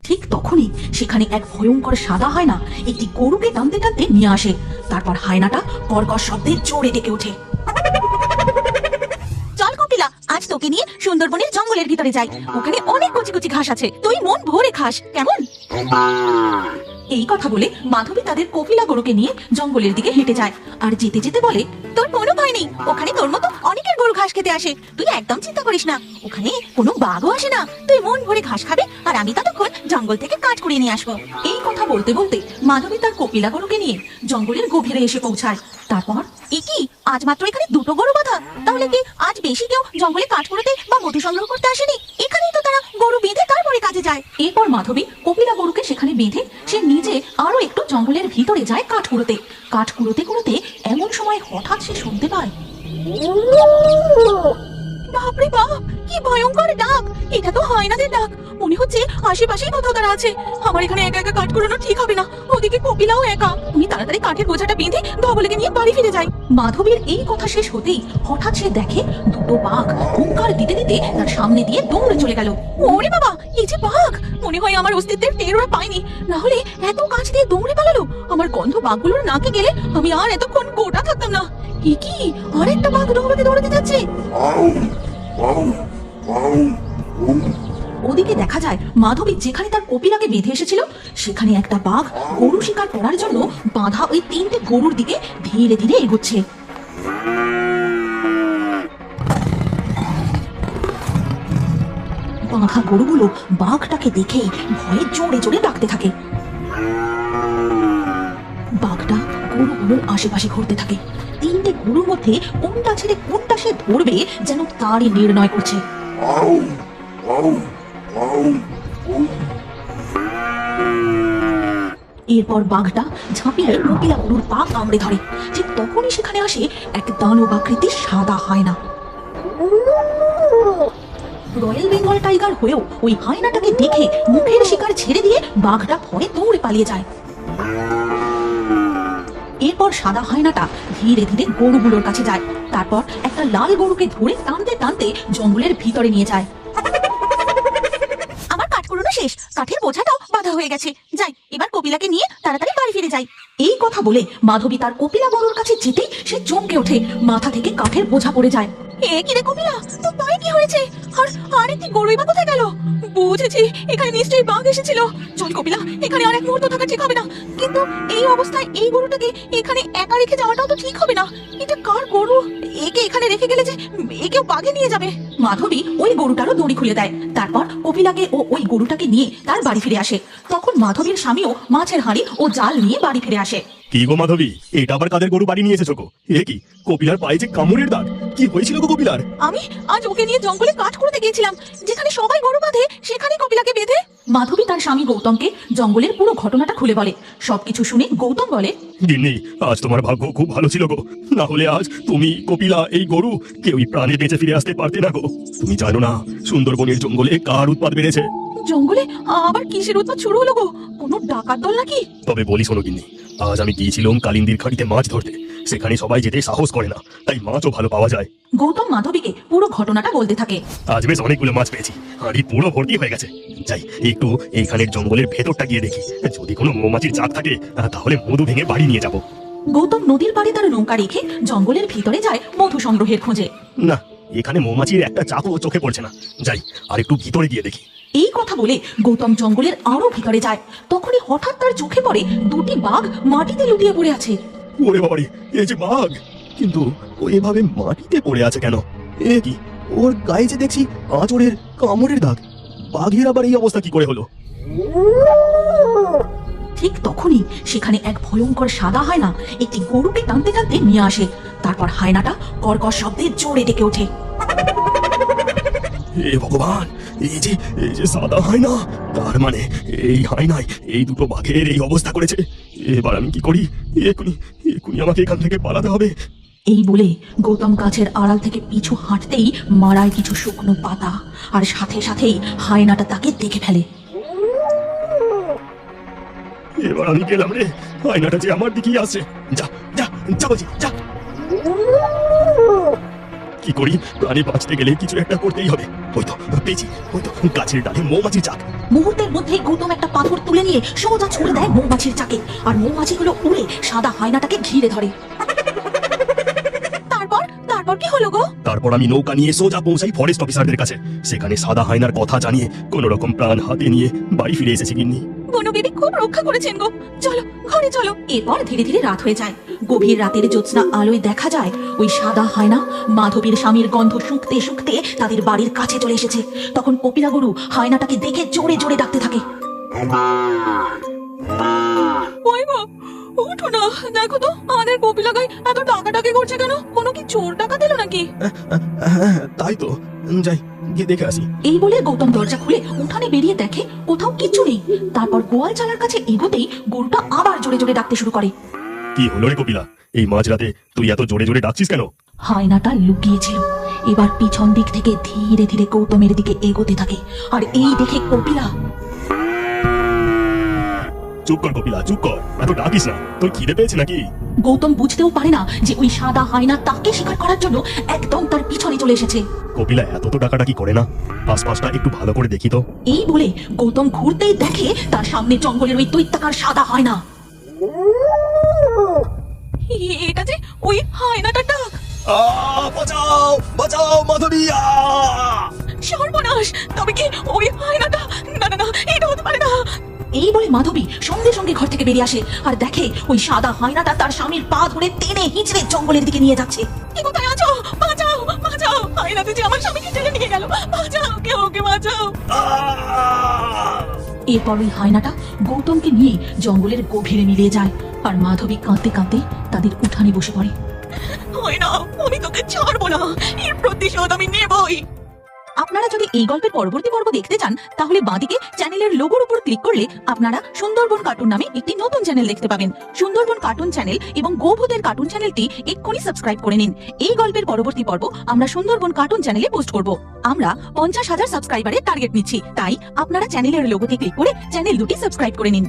ঠিক তখনই সেখানে এক ভয়ঙ্কর সাদা হায়না একটি গরুকে টানতে টানতে নিয়ে আসে। তারপর হায়নাটা কর্কশ শব্দে জোরে ডেকে ওঠে, চল কপিলা, আজ তোকে নিয়ে সুন্দরবনের জঙ্গলের ভিতরে যাই। ওখানে অনেক কচি কচি ঘাস আছে, তুই মন ভরে খাস, কেমন? এই কথা বলে মাধবী তাদের কপিলা গরুকে নিয়ে জঙ্গলের দিকে হেঁটে যায়। আর যেতে যেতে বলে, তোর কোনো ভয় নেই, ওখানে তোর মতো অনেকের গরু ঘাস খেতে আসে, তুই একদম চিন্তা করিস না। ওখানে কোনো বাঘও আসে না, তুই মন ভরে ঘাস খাবে আর আমি ততক্ষণ জঙ্গল থেকে কাঠ কুড়িয়ে নিয়ে আসবো। এই কথা বলতে বলতে মাধবী তার কপিলা গরুকে নিয়ে জঙ্গলের গভীরে এসে পৌঁছায়। তারপর এ কি, আজ মাত্র এখানে দুটো গরু বাঁধা, তাহলে কি আজ বেশি কেউ জঙ্গলে কাঠ কুড়াতে বা মধু সংগ্রহ করতে আসেনি? এখানেই তো তারা গরু বেঁধে তারপরে কাজে যায়। এরপর মাধবী কপিলা গরুকে সেখানে বেঁধে সে নিজে আরো একটু জঙ্গলের ভিতরে যায় কাঠ কুড়োতে। কাঠ কুড়োতে কুড়োতে এমন সময় হঠাৎ সে শুনতে পায়, বাপরে বাপ, কি ভয়ঙ্কর ডাক! এটা তো হায়নাদের ডাক, মনে হচ্ছে আশেপাশেই কোথাও তারা আছে। আমার এখানে একা একা কাঠ কুড়ানো ঠিক হবে না, ওদিকে কপিলাও একা। আমি তাড়াতাড়ি কাঠের বোঝাটা বেঁধে ধবলকে নিয়ে বাড়ি ফিরে যাই। মাধবীর এই কথা শেষ হতেই হঠাৎ সে দেখে দুটো বাঘ হুঙ্কার দিতে দিতে তার সামনে দিয়ে দৌড়ে চলে গেল। ওরে বাবা, এই যে বাঘ! মনে হয় আমার অস্তিত্বের টের ওরা পায়নি, না হলে এত কাছ দিয়ে দৌড়ে পালালো। আমার গন্ধ বাঘগুলোর নাকে গেলে আমি আর এতক্ষণ গোটা থাকতাম না। কি আর একটা বাঘ দৌড়াতে দৌড়াতে যাচ্ছে। ওদিকে দেখা যায় মাধবী যেখানে তার কপিলাকে বেঁধে এসেছিল সেখানে একটা বাঘ গরু শিকার করার জন্য বাঁধা ওই তিনটে গরুর দিকে ধীরে ধীরে এগোচ্ছে। বাঁধা গরুগুলো বাঘটাকে দেখে ভয়ে জোরে জোরে ডাকতে থাকে। বাঘটা গরুগুলোর আশেপাশে ঘুরতে থাকে। তিনটে গরুর মধ্যে কোনটা ছেড়ে কোনটা সে ধরবে যেন তারই নির্ণয় করছে। এরপর বাঘটা ঝাঁপিয়ে কপিলা গরুর পা কামড়ে ধরে। ঠিক তখনই সেখানে আসে এক দানব আকৃতির সাদা হায়না। রয়্যাল বেঙ্গল টাইগার হয়েও ওই হায়নাটাকে দেখে মুখের শিকার ছেড়ে দিয়ে বাঘটা ভয়ে দৌড়ে পালিয়ে যায়। এরপর সাদা হায়নাটা ধীরে ধীরে গরুগুলোর কাছে যায়। তারপর একটা লাল গরুকে ধরে টানতে টানতে জঙ্গলের ভিতরে নিয়ে যায়। আমার কাঠ কুড়ানো শেষ, কাঠের বোঝাটাও বাঁধা হয়ে গেছে, যাই এবার কপিলাকে নিয়ে তাড়াতাড়ি বাড়ি ফিরে যাই। এই কথা বলে মাধবী তার কপিলা গরুর কাছে যেতেই সে চমকে ওঠে, মাথা থেকে কাঠের বোঝা পড়ে যায়। এ কি রে কপিলা, তোর পায়ে কি হয়েছে? আর একটি গরুই বা কোথায় গেল? বুঝেছি, এখানে নিশ্চয়ই বাঘ এসেছিল। চল কপিলা, এখানে আর এক মুহূর্ত থাকা ঠিক হবে না। কিন্তু এই অবস্থায় এই গরুটাকে এখানে একা রেখে যাওয়াটাও তো ঠিক হবে না। এটা কার গরু? একে এখানে রেখে গেলে যে একেও বাঘে নিয়ে যাবে। মাধবী ওই গরুটারও দড়ি খুলে দেয়। তারপর কপিলাকে ও ওই গরুটাকে নিয়ে তার বাড়ি ফিরে আসে। তখন মাধবীর স্বামীও মাছের হাঁড়ি ও জাল নিয়ে বাড়ি ফিরে আসে। কি গো মাধবী, এটা আবার কাদের গরু বাড়ি নিয়ে এসেছো গো? এ কি, কপিলার পায়ে যে কামড়ের দাগ, কি হয়েছিল গো কপিলার? আমি আজ ওকে নিয়ে জঙ্গলে কাঠ কুড়াতে গিয়েছিলাম, যেখানে সবাই গরু বাঁধে সেখানে কপিলাকে বেঁধে। মাধবী তার স্বামী গৌতমকে জঙ্গলের পুরো ঘটনাটা খুলে বলে। সবকিছু শুনে গৌতম বলে, গিন্নি, আজ তোমার ভাগ্য খুব ভালো ছিল গো, না হলে আজ তুমি, কপিলা, এই গরু কেউই প্রাণে বেঁচে ফিরে আসতে পারতে না গো। তুমি জানো না সুন্দরবনের জঙ্গলে কার উৎপাত বেড়েছে? জঙ্গলে আবার কিসের উৎপাত শুরু হলো গো? কোনো ডাকাত দল নাকি? তবে বলি শোনো গিন্নি, আজ আমি গিয়েছিলাম কালিন্দির খাড়িতে মাছ ধরতে। সেখানে সবাই যেতে সাহস করে না, তাই মাছও ভালো পাওয়া যায়। গৌতম মাধবীকে পুরো ঘটনাটা বলতে থাকে। আজ বেশ অনেকগুলো মাছ পেয়েছি, হাঁড়ি পুরো ভর্তি হয়ে গেছে। যাই একটু এইখানের জঙ্গলের ভেতরটা গিয়ে দেখি, যদি কোনো মৌমাছির চাক থাকে তাহলে মধু ভেঙে বাড়ি নিয়ে যাব। গৌতম নদীর পাড়ে তার নৌকা রেখে জঙ্গলের ভিতরে যায় মধু সংগ্রহের খোঁজে। না, এখানে মৌমাছির একটা চাকও চোখে পড়ছে না। যাই আর একটু ভিতরে গিয়ে দেখি। এই কথা বলে গৌতম জঙ্গলের আরো ভিতরে যায়। তখনই হঠাৎ তার চোখে পড়ে দুটি বাঘ মাটিতে লুটিয়ে পড়ে আছে। ওরে বাবারে, এই যে বাঘ! কিন্তু ও এভাবে মাটিতে পড়ে আছে কেন? এ কি, ওর গায়ে যে দেখছি আঁচড়ের কামড়ের দাগ। বাঘের আবার এই অবস্থা কি করে হলো? ঠিক তখনই সেখানে এক ভয়ঙ্কর সাদা হায়না একটি গরুকে টানতে টানতে নিয়ে আসে। তারপর হায়নাটা কর্কশ শব্দে জোরে ডেকে ওঠে, হে ভগবান, এই যে সাদা হায়না! তার মানে এই হায়নাই এই দুটো বাঘের এই অবস্থা করেছে। এবার আমি কি করি? এখনই আমাকে এখান থেকে পালাতে হবে। এই বলে গৌতম গাছের আড়াল থেকে পিছু হাঁটতেই মারায় কিছু শুকনো পাতা, আর সাথে সাথেই হায়নাটা তাকে দেখে ফেলে। এবার আমি গেলাম রে, হায়নাটা যে আমার দিকেই আসছে। যা যা যা বলছি, যা। কি করি, প্রাণে বাঁচতে গেলে কিছু একটা করতেই হবে। হয়তো পেয়েছি, হয়তো গাছের ডালে মৌমাছি চাক। মুহূর্তের মধ্যেই গৌতম একটা পাথর তুলে নিয়ে সোজা ছুঁড়ে দেয় মৌমাছির চাকে, আর মৌমাছিগুলো উড়ে সাদা হায়নাটাকে ঘিরে ধরে। তারপর তারপর কি হলো গো? তারপর আমি নৌকা নিয়ে সোজা পৌঁছাই ফরেস্ট অফিসারদের কাছে। সেখানে সাদা হায়নার কথা জানিয়ে কোন রকম প্রাণ হাতে নিয়ে বাড়ি ফিরে এসেছি গিন্নি। বনবিবি খুব রক্ষা করেছেন গো। চলো ঘরে চলো। এরপর ধীরে ধীরে রাত হয়ে যায়। গভীর রাতের জ্যোৎস্না আলোয় দেখা যায় ওই সাদা হায়না মাধবীর স্বামীর গন্ধ শুঁকতে শুঁকতে তাদের বাড়ির কাছে চলে এসেছে। তখন কপিলা গরু হায়নাটাকে দেখে জোরে জোরে ডাকতে থাকে। ওই গো, উঠো না, দেখো তো আমাদের কপিলা গাই এত ডাকাডাকি করছে কেন? কোনো কি চোর ডাকাত এলো নাকি? তাই তো, যাই গিয়ে দেখে আসি। এই বলে গৌতম দরজা খুলে উঠানে বেরিয়ে দেখে কোথাও কিছু নেই। তারপর গোয়াল চালার কাছে এগোতেই গরুটা আবার জোরে জোরে ডাকতে শুরু করে। কি হলো রে কপিলা, এই মাঝরাতে তুই এত জোরে জোরে ডাকছিস কেন? হায়নাটা লুকিয়েছিল। এবার পিছন দিক থেকে ধীরে ধীরে গৌতমের দিকে এগোতে থাকে, আর এই দেখে কপিলা। চুপ কর কপিলা, চুপ কর, এত ডাকিস না, তোর খিদে পেয়েছে নাকি? গৌতম বুঝতেও পারে না যে ওই সাদা হায়না তাকে শিকার করার জন্য একদম তার পিছনে চলে এসেছে। কপিলা এত তো ডাকাডাকি করে না, আশপাশটা একটু ভালো করে দেখি তো। এই বলে গৌতম ঘুরতেই দেখে তার সামনে জঙ্গলের ওই দৈত্যাকার সাদা হায়না। এটা যে ওই হায়নাটার ডাক। বাঁচাও বাঁচাও মাধবী! সর্বনাশ! তবে কি ওই হায়নাটা? না না না, এটা হতে পারে না। এই বলে মাধবী সঙ্গে সঙ্গে ঘর থেকে বেরিয়ে আসে আর দেখে ওই সাদা হায়নাটা তার স্বামীর পা ধরে টেনে হিঁচড়ে জঙ্গলের দিকে নিয়ে যাচ্ছে। কে কোথায় আছো? বাঁচাও বাঁচাও! হায়নাতে যে আমার স্বামীকে টেনে নিয়ে গেল, বাঁচাও, কেউ ওকে বাঁচাও। এরপর ওই হায়নাটা গৌতমকে নিয়ে জঙ্গলের গভীরে মিলিয়ে যায়, আর মাধবী কাঁদতে কাঁদতে তাদের উঠানে বসে পড়ে। হায়না, আমি তোকে ছাড়বো না, এর প্রতিশোধ আমি নেবই। আপনারা যদি এই গল্পের পরবর্তী পর্ব দেখতে চান তাহলে বাঁদিকে চ্যানেলের লোগোর উপর ক্লিক করলে আপনারা সুন্দরবন কার্টুন নামে একটি নতুন চ্যানেল দেখতে পাবেন। সুন্দরবন কার্টুন চ্যানেল এবং গোভূতের কার্টুন চ্যানেলটি এক্ষুনি সাবস্ক্রাইব করে নিন। এই গল্পের পরবর্তী পর্ব আমরা সুন্দরবন কার্টুন চ্যানেলে পোস্ট করব। আমরা 50,000 সাবস্ক্রাইবারের টার্গেট নিচ্ছি, তাই আপনারা চ্যানেলের লোগোতে ক্লিক করে চ্যানেল দুটি সাবস্ক্রাইব করে নিন।